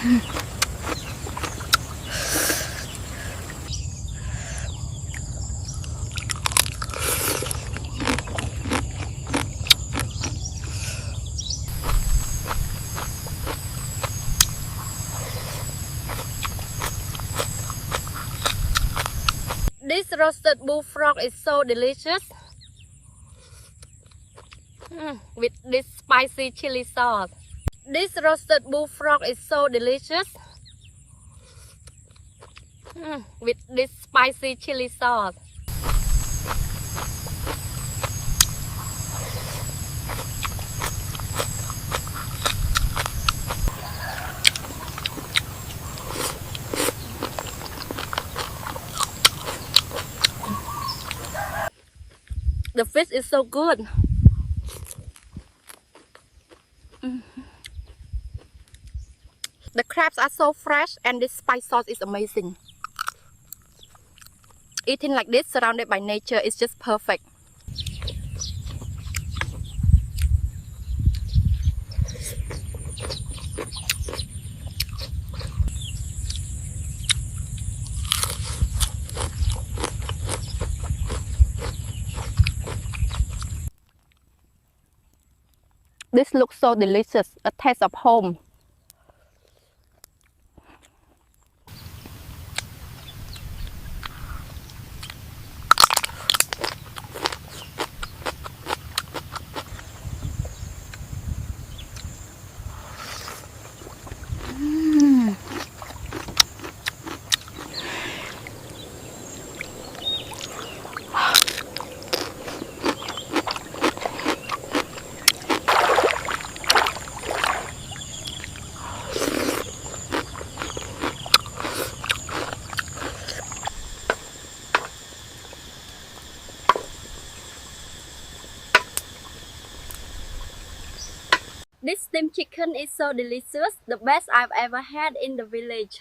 This roasted bullfrog is so delicious with this spicy chili sauce. This roasted bullfrog is so delicious with this spicy chili sauce. The fish is so good. The crabs are so fresh and this spice sauce is amazing. Eating like this, surrounded by nature, is just perfect. This looks so delicious, a taste of home. This steamed chicken is so delicious, the best I've ever had in the village.